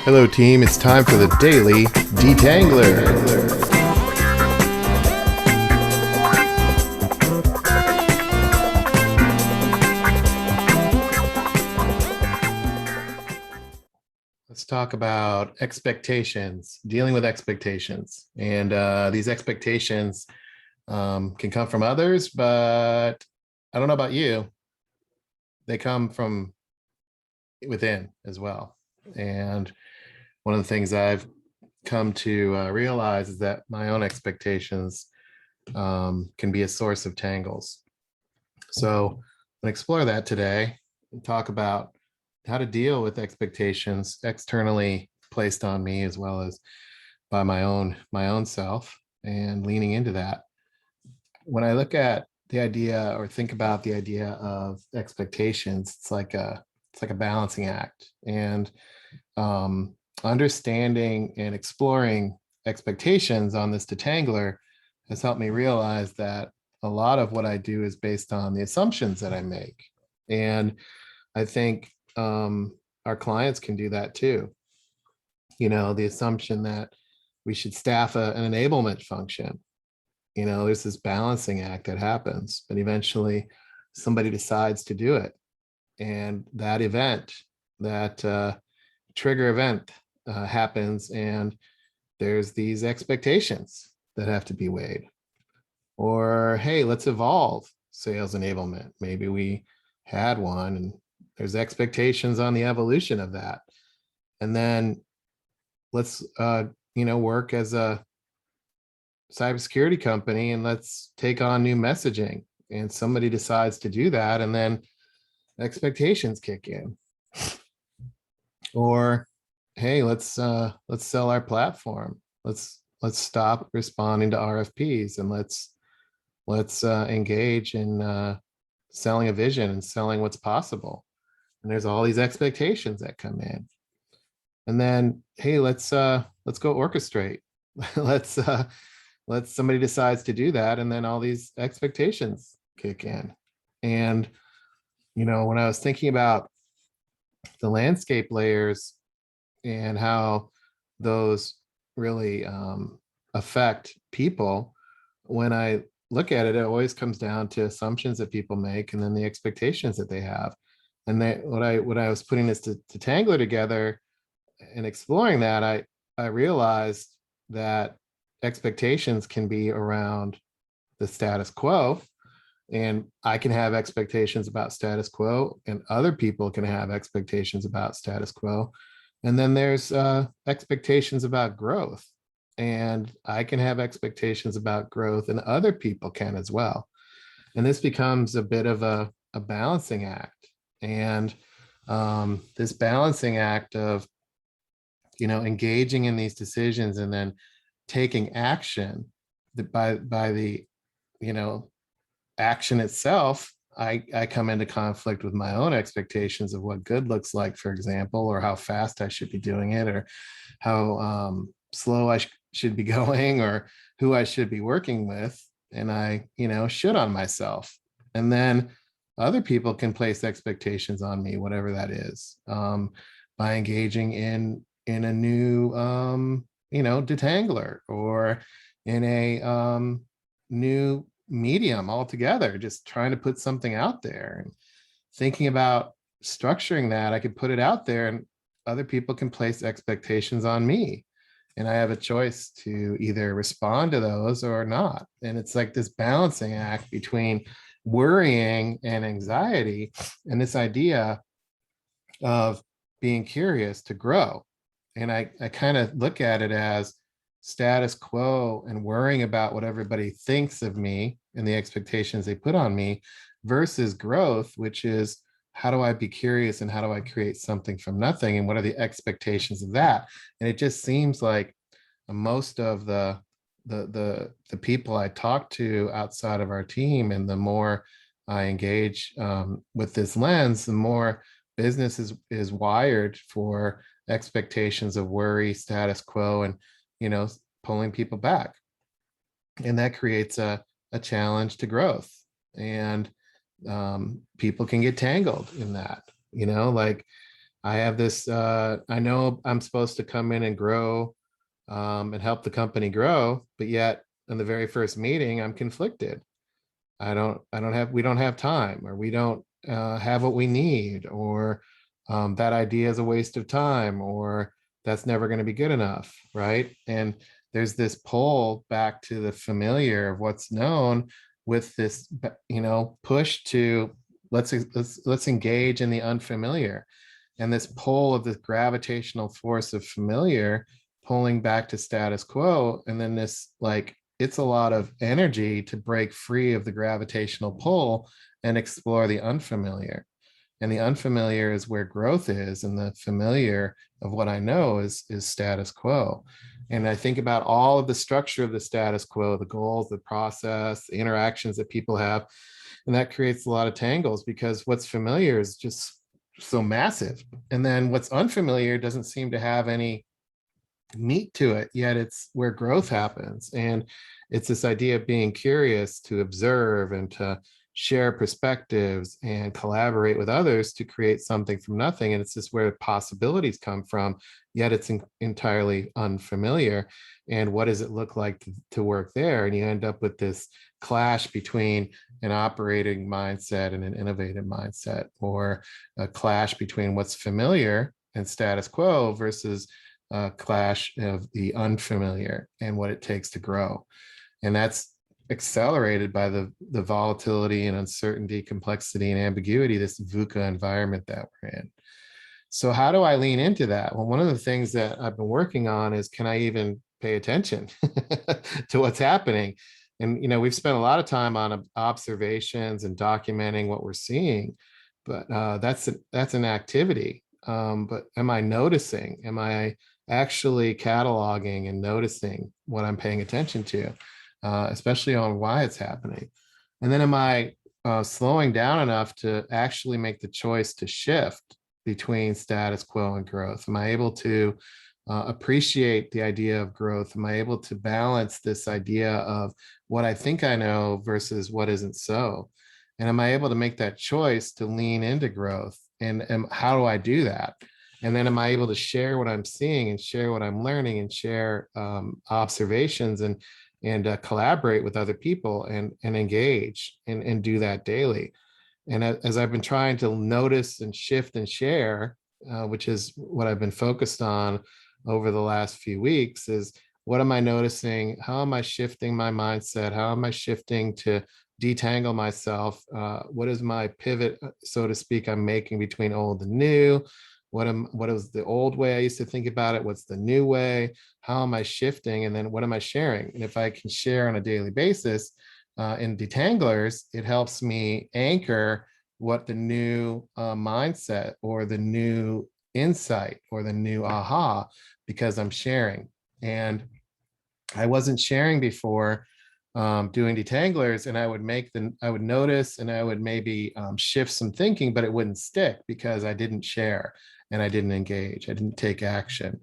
Hello, team. It's time for the Daily Detangler. Let's talk about expectations, dealing with expectations. And these expectations can come from others, but I don't know about you. They come from within as well. And one of the things I've come to realize is that my own expectations can be a source of tangles. So I'm going to explore that today and talk about how to deal with expectations externally placed on me as well as by my own self, and leaning into that. When I look at the idea or think about the idea of expectations, it's like a balancing act, and understanding and exploring expectations on this detangler has helped me realize that a lot of what I do is based on the assumptions that I make. And I think our clients can do that too. The assumption that we should staff an enablement function. There's this balancing act that happens, but eventually somebody decides to do it. And that event, that trigger event happens, and there's these expectations that have to be weighed. Or, hey, let's evolve sales enablement. Maybe we had one and there's expectations on the evolution of that. And then let's, work as a cybersecurity company and let's take on new messaging. And somebody decides to do that, and then expectations kick in. Or, hey, let's sell our platform. Let's stop responding to RFPs and let's engage in selling a vision and selling what's possible. And there's all these expectations that come in. And then, hey, let's go orchestrate. let's somebody decides to do that, and then all these expectations kick in. And when I was thinking about the landscape layers and how those really affect people, when I look at it, it always comes down to assumptions that people make and then the expectations that they have. And when I was putting this to Tangler together and exploring that, I realized that expectations can be around the status quo, and I can have expectations about status quo, and other people can have expectations about status quo. And then there's expectations about growth, and I can have expectations about growth, and other people can as well. And this becomes a bit of a balancing act. And this balancing act of, engaging in these decisions and then taking action by the, action itself, I come into conflict with my own expectations of what good looks like, for example, or how fast I should be doing it, or how slow I should be going, or who I should be working with. And I, should on myself. And then other people can place expectations on me, whatever that is, by engaging in a new, detangler, or in a new medium altogether, just trying to put something out there and thinking about structuring that. I could put it out there and other people can place expectations on me, and I have a choice to either respond to those or not. And it's like this balancing act between worrying and anxiety, and this idea of being curious to grow. And I kind of look at it as status quo and worrying about what everybody thinks of me and the expectations they put on me, versus growth, which is, how do I be curious and how do I create something from nothing, and what are the expectations of that? And it just seems like most of the people I talk to outside of our team, and the more I engage with this lens, the more business is wired for expectations of worry, status quo, and pulling people back. And that creates a challenge to growth. And people can get tangled in that. Like I have this, I know I'm supposed to come in and grow, and help the company grow, but yet in the very first meeting, I'm conflicted. We don't have time, or we don't have what we need, or that idea is a waste of time, or that's never going to be good enough, right? And there's this pull back to the familiar of what's known, with this, push to let's engage in the unfamiliar, and this pull of the gravitational force of familiar pulling back to status quo, and then this, like, it's a lot of energy to break free of the gravitational pull and explore the unfamiliar. And the unfamiliar is where growth is, and the familiar of what I know is status quo. And I think about all of the structure of the status quo, the goals, the process, the interactions that people have, and that creates a lot of tangles, because what's familiar is just so massive, and then what's unfamiliar doesn't seem to have any meat to it, yet it's where growth happens. And it's this idea of being curious, to observe and to share perspectives and collaborate with others to create something from nothing. And it's just where possibilities come from, yet it's entirely unfamiliar. And what does it look like to work there? And you end up with this clash between an operating mindset and an innovative mindset, or a clash between what's familiar and status quo versus clash of the unfamiliar and what it takes to grow. And that's accelerated by the volatility and uncertainty, complexity and ambiguity, this VUCA environment that we're in. So how do I lean into that? Well, one of the things that I've been working on is, can I even pay attention to what's happening? And, we've spent a lot of time on observations and documenting what we're seeing, but that's an activity. But am I noticing? Am I actually cataloging and noticing what I'm paying attention to, especially on why it's happening? And then am I slowing down enough to actually make the choice to shift between status quo and growth? Am I able to appreciate the idea of growth? Am I able to balance this idea of what I think I know versus what isn't so? And am I able to make that choice to lean into growth? And how do I do that? And then am I able to share what I'm seeing, and share what I'm learning, and share observations, and collaborate with other people, and engage, and do that daily? And as I've been trying to notice and shift and share, which is what I've been focused on over the last few weeks, is what am I noticing? How am I shifting my mindset? How am I shifting to detangle myself? What is my pivot, so to speak, I'm making between old and new? What is the old way I used to think about it? What's the new way? How am I shifting? And then what am I sharing? And if I can share on a daily basis in detanglers, it helps me anchor what the new mindset, or the new insight, or the new aha, because I'm sharing. And I wasn't sharing before, doing detanglers, and I would notice, and I would maybe shift some thinking, but it wouldn't stick because I didn't share, and I didn't engage, I didn't take action.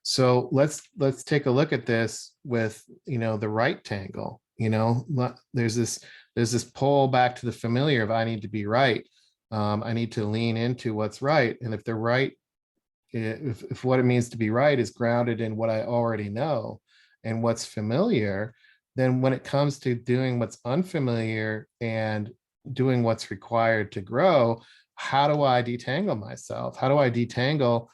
So let's take a look at this with, the right tangle. There's this pull back to the familiar of, I need to be right. I need to lean into what's right. And if the right, if what it means to be right is grounded in what I already know and what's familiar, then when it comes to doing what's unfamiliar and doing what's required to grow, how do I detangle myself? How do I detangle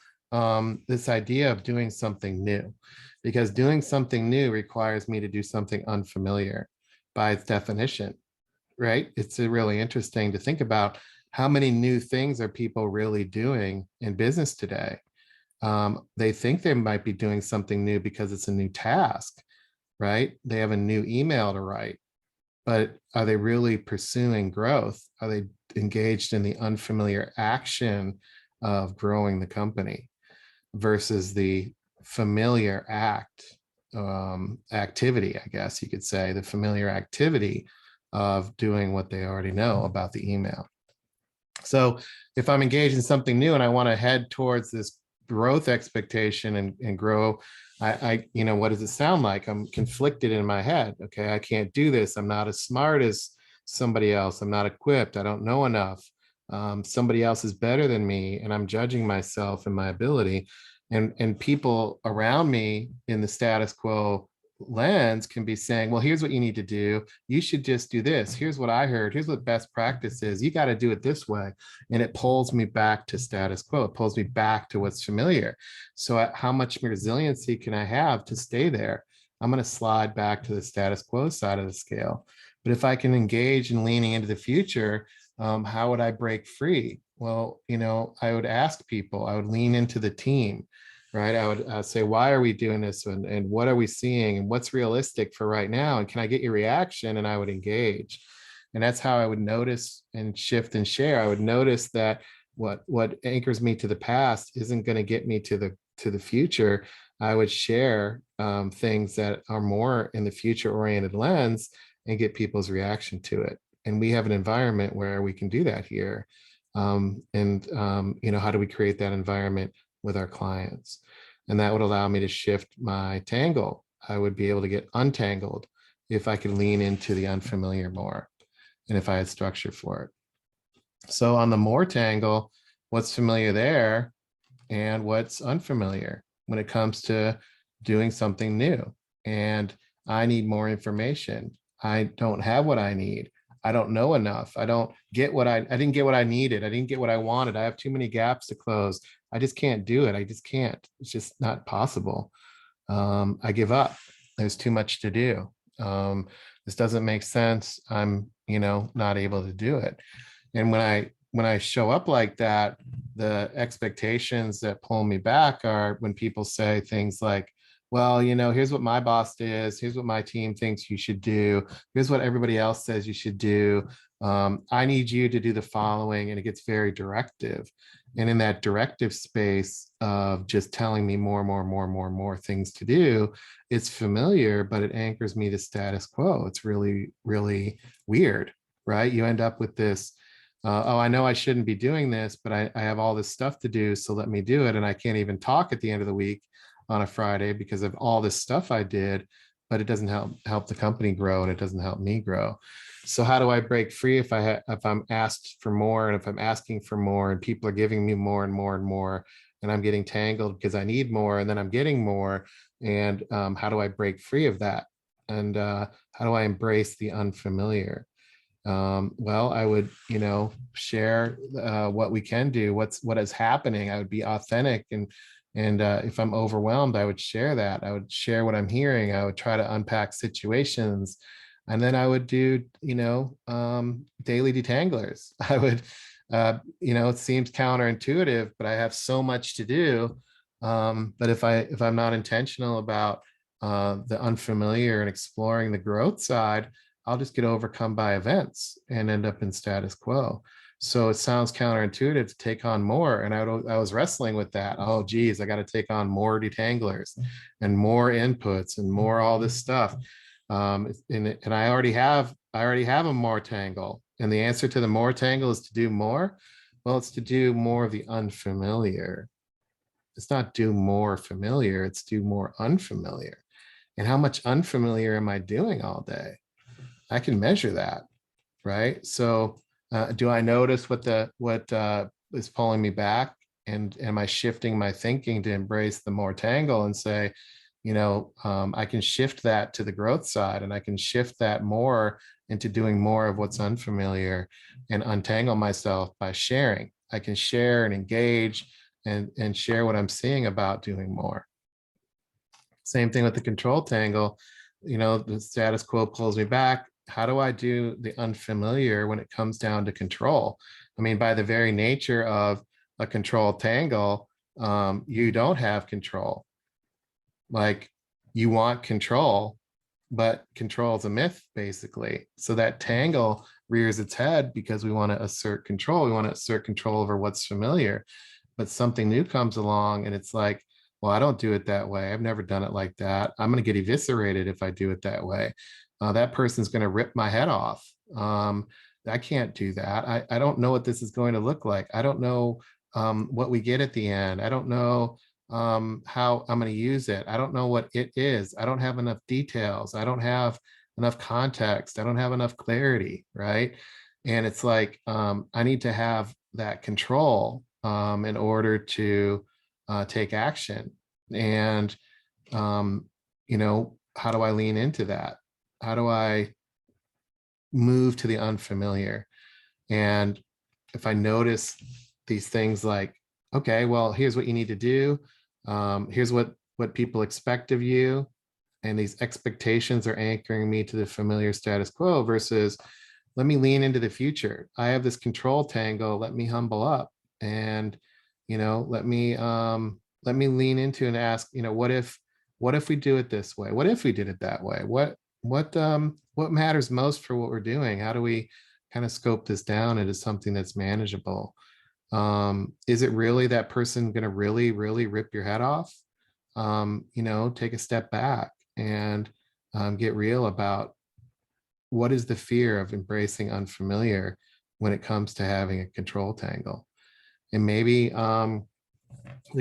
this idea of doing something new? Because doing something new requires me to do something unfamiliar by its definition, right? It's really interesting to think about, how many new things are people really doing in business today? They think they might be doing something new because it's a new task, right? They have a new email to write, but are they really pursuing growth? Are they engaged in the unfamiliar action of growing the company versus the familiar activity, I guess you could say, the familiar activity of doing what they already know about the email? So if I'm engaged in something new and I want to head towards this growth expectation, and grow, what does it sound like? I'm conflicted in my head. Okay, I can't do this. I'm not as smart as somebody else. I'm not equipped. I don't know enough. somebody else is better than me, and I'm judging myself and my ability. And people around me in the status quo lens can be saying, well, here's what you need to do. You should just do this. Here's what I heard. Here's what best practice is. You got to do it this way. And it pulls me back to status quo. It pulls me back to what's familiar. So how much resiliency can I have to stay there? I'm going to slide back to the status quo side of the scale. But if I can engage in leaning into the future, how would I break free? Well, I would ask people, I would lean into the team, right? I would say, why are we doing this? And what are we seeing? And what's realistic for right now? And can I get your reaction? And I would engage. And that's how I would notice and shift and share. I would notice that what anchors me to the past isn't going to get me to the future. I would share things that are more in the future oriented lens and get people's reaction to it. And we have an environment where we can do that here. How do we create that environment with our clients? And that would allow me to shift my tangle. I would be able to get untangled if I could lean into the unfamiliar more, and if I had structure for it. So on the more tangle, what's familiar there and what's unfamiliar when it comes to doing something new? And I need more information. I don't have what I need. I don't know enough. I don't get I didn't get what I needed. I didn't get what I wanted. I have too many gaps to close. I just can't do it. I just can't. It's just not possible. I give up. There's too much to do. This doesn't make sense. I'm, not able to do it. And when I show up like that, the expectations that pull me back are when people say things like, well, here's what my boss is. Here's what my team thinks you should do. Here's what everybody else says you should do. I need you to do the following. And it gets very directive. And in that directive space of just telling me more things to do, it's familiar, but it anchors me to status quo. It's really, really weird, right? You end up with this, oh, I know I shouldn't be doing this, but I have all this stuff to do, so let me do it. And I can't even talk at the end of the week on a Friday because of all this stuff I did, but it doesn't help the company grow, and it doesn't help me grow. So how do I break free if I'm asked for more, and if I'm asking for more and people are giving me more and more and more, and I'm getting tangled because I need more and then I'm getting more? And how do I break free of that? And how do I embrace the unfamiliar? Well, I would, share what we can do, what is happening. I would be authentic, and if I'm overwhelmed, I would share that. I would share what I'm hearing. I would try to unpack situations, and then I would do, daily detanglers. I would, it seems counterintuitive, but I have so much to do. But if I'm not intentional about the unfamiliar and exploring the growth side, I'll just get overcome by events and end up in status quo. So it sounds counterintuitive to take on more. And I was wrestling with that. Oh, geez, I got to take on more detanglers and more inputs and more all this stuff. And I already have a more tangle. And the answer to the more tangle is to do more. Well, it's to do more of the unfamiliar. It's not do more familiar, it's do more unfamiliar. And how much unfamiliar am I doing all day? I can measure that, right? So do I notice what is pulling me back? And am I shifting my thinking to embrace the more tangle and say, I can shift that to the growth side, and I can shift that more into doing more of what's unfamiliar and untangle myself by sharing. I can share and engage and share what I'm seeing about doing more. Same thing with the control tangle. The status quo pulls me back. How do I do the unfamiliar when it comes down to control? I mean, by the very nature of a control tangle, you don't have control. Like, you want control, but control is a myth, basically. So that tangle rears its head because we want to assert control. We want to assert control over what's familiar, but something new comes along and it's like, well, I don't do it that way. I've never done it like that. I'm going to get eviscerated if I do it that way. That person's going to rip my head off. I can't do that. I don't know what this is going to look like. I don't know what we get at the end. I don't know how I'm going to use it. I don't know what it is. I don't have enough details. I don't have enough context. I don't have enough clarity, right? And it's like, I need to have that control in order to take action. And you know, how do I lean into that? How do I move to the unfamiliar? And if I notice these things like, okay, well, here's what you need to do. Here's what people expect of you. And these expectations are anchoring me to the familiar status quo versus let me lean into the future. I have this control tangle. Let me humble up and, you know, let me lean into and ask, you know, what if we do it this way? What if we did it that way? What matters most for what we're doing? How do we kind of scope this down into something that's manageable? Is it really that person going to really rip your head off? You know, take a step back and get real about what is the fear of embracing unfamiliar when it comes to having a control tangle. And maybe the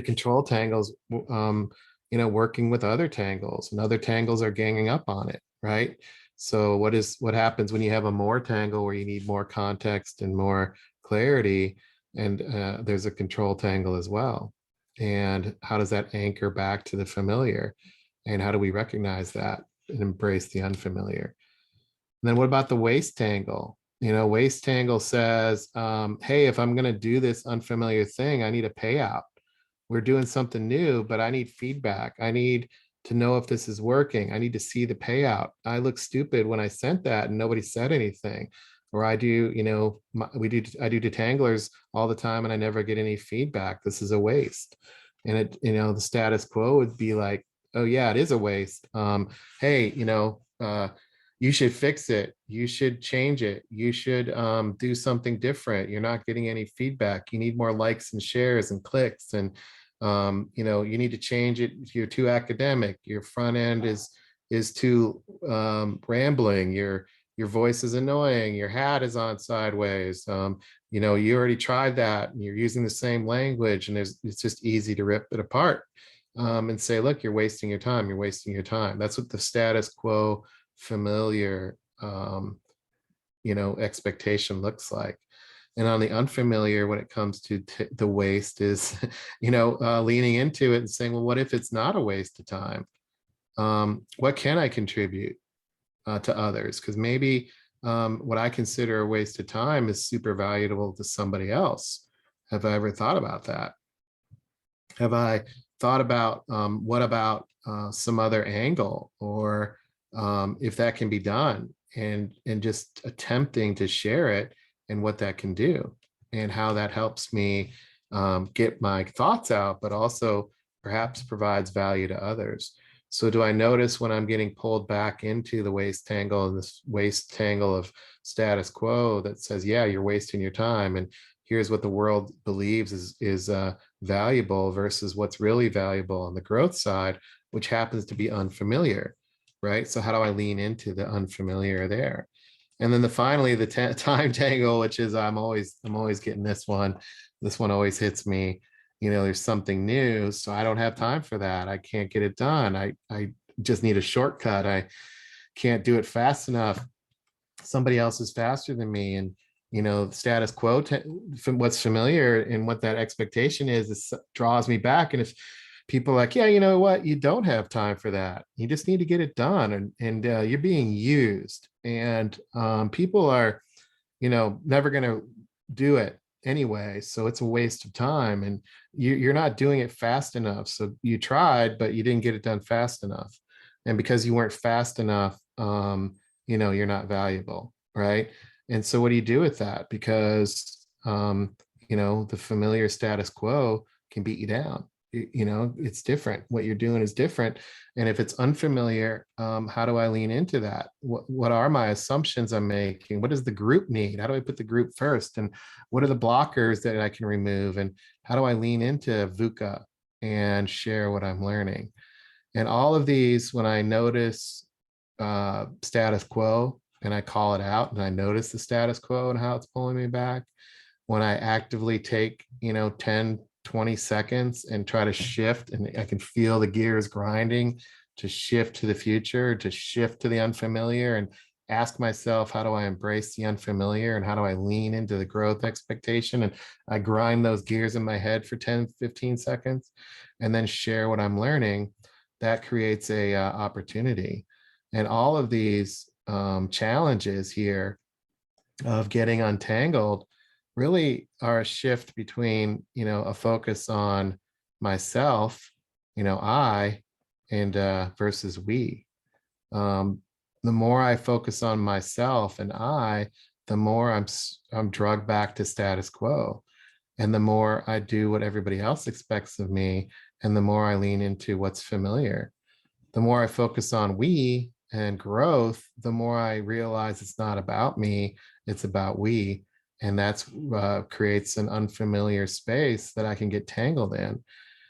control tangles, you know, working with other tangles, and other tangles are ganging up on it, right? So what happens when you have a more tangle where you need more context and more clarity, and there's a control tangle as well. And how does that anchor back to the familiar? And how do we recognize that and embrace the unfamiliar? And then what about the waste tangle? You know, waste tangle says, hey, if I'm going to do this unfamiliar thing, I need a payout. We're doing something new, but I need feedback. I need to know if this is working. I need to see the payout. I look stupid when I sent that and nobody said anything. Or I do, you know, I do detanglers all the time and I never get any feedback. This is a waste. And it, you know, the status quo would be like, oh yeah, it is a waste. Hey, you know, you should fix it. You should change it. You should do something different. You're not getting any feedback. You need more likes and shares and clicks. And you know, you need to change it. You're too academic. Your front end is too rambling. Your voice is annoying. Your hat is on sideways. You know, you already tried that, and you're using the same language, and it's just easy to rip it apart and say, look, you're wasting your time. You're wasting your time. That's what the status quo familiar you know, expectation looks like. And on the unfamiliar, when it comes to the waste is, you know, leaning into it and saying, well, what if it's not a waste of time? What can I contribute to others? Because maybe what I consider a waste of time is super valuable to somebody else. Have I ever thought about that? Have I thought about what about some other angle, or if that can be done, and just attempting to share it and what that can do and how that helps me get my thoughts out, but also perhaps provides value to others. So do I notice when I'm getting pulled back into the waste tangle, and this waste tangle of status quo that says, yeah, you're wasting your time, and here's what the world believes is valuable versus what's really valuable on the growth side, which happens to be unfamiliar, right? So how do I lean into the unfamiliar there? And then finally, the time tangle, which is I'm always getting this one. This one always hits me. You know, there's something new, so I don't have time for that. I can't get it done. I just need a shortcut. I can't do it fast enough. Somebody else is faster than me, and you know, the status quo from what's familiar and what that expectation is draws me back. And if people are like, yeah, you know what, you don't have time for that, you just need to get it done, and you're being used, and people are, you know, never going to do it anyway, so it's a waste of time, and you're not doing it fast enough. So you tried, but you didn't get it done fast enough, and because you weren't fast enough, you know, you're not valuable, right? And so what do you do with that? Because you know, the familiar status quo can beat you down. You know, it's different. What you're doing is different. And if it's unfamiliar, how do I lean into that? What are my assumptions I'm making? What does the group need? How do I put the group first? And what are the blockers that I can remove? And how do I lean into VUCA and share what I'm learning? And all of these, when I notice status quo and I call it out, and I notice the status quo and how it's pulling me back, when I actively take, you know, 10, 20 seconds and try to shift, and I can feel the gears grinding to shift to the future, to shift to the unfamiliar, and ask myself, how do I embrace the unfamiliar and how do I lean into the growth expectation? And I grind those gears in my head for 10, 15 seconds and then share what I'm learning. That creates a opportunity. And all of these challenges here of getting untangled really are a shift between, a focus on myself, I, and versus we. um, the more I focus on myself and I, the more I'm drugged back to status quo, and the more I do what everybody else expects of me, and the more I lean into what's familiar. The more I focus on we and growth, the more I realize it's not about me, it's about we, and that's creates an unfamiliar space that I can get tangled in.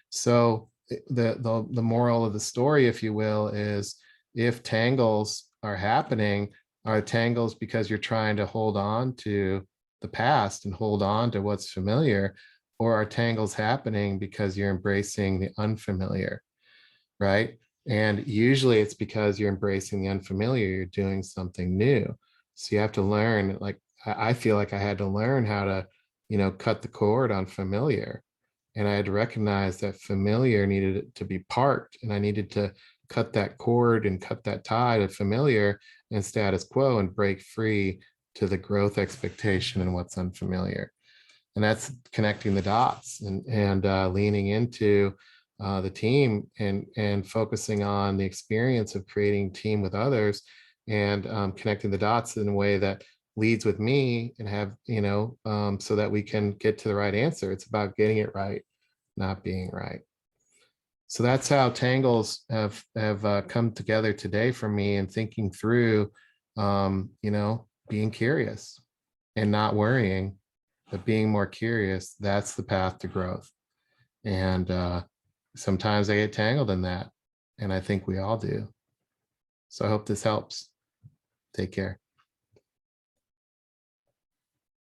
So the moral of the story, if you will, is if tangles are happening, are tangles because you're trying to hold on to the past and hold on to what's familiar, or are tangles happening because you're embracing the unfamiliar, right? And usually it's because you're embracing the unfamiliar, you're doing something new. So you have to learn, like I feel like I had to learn how to, cut the cord on familiar. And I had to recognize that familiar needed to be parked, and I needed to cut that cord and cut that tie to familiar and status quo and break free to the growth expectation and what's unfamiliar. And that's connecting the dots and leaning into the team and focusing on the experience of creating team with others, and connecting the dots in a way that leads with me and have, so that we can get to the right answer. It's about getting it right, not being right. So that's how tangles have come together today for me, and thinking through, being curious and not worrying, but being more curious. That's the path to growth. And sometimes I get tangled in that, and I think we all do. So I hope this helps. Take care.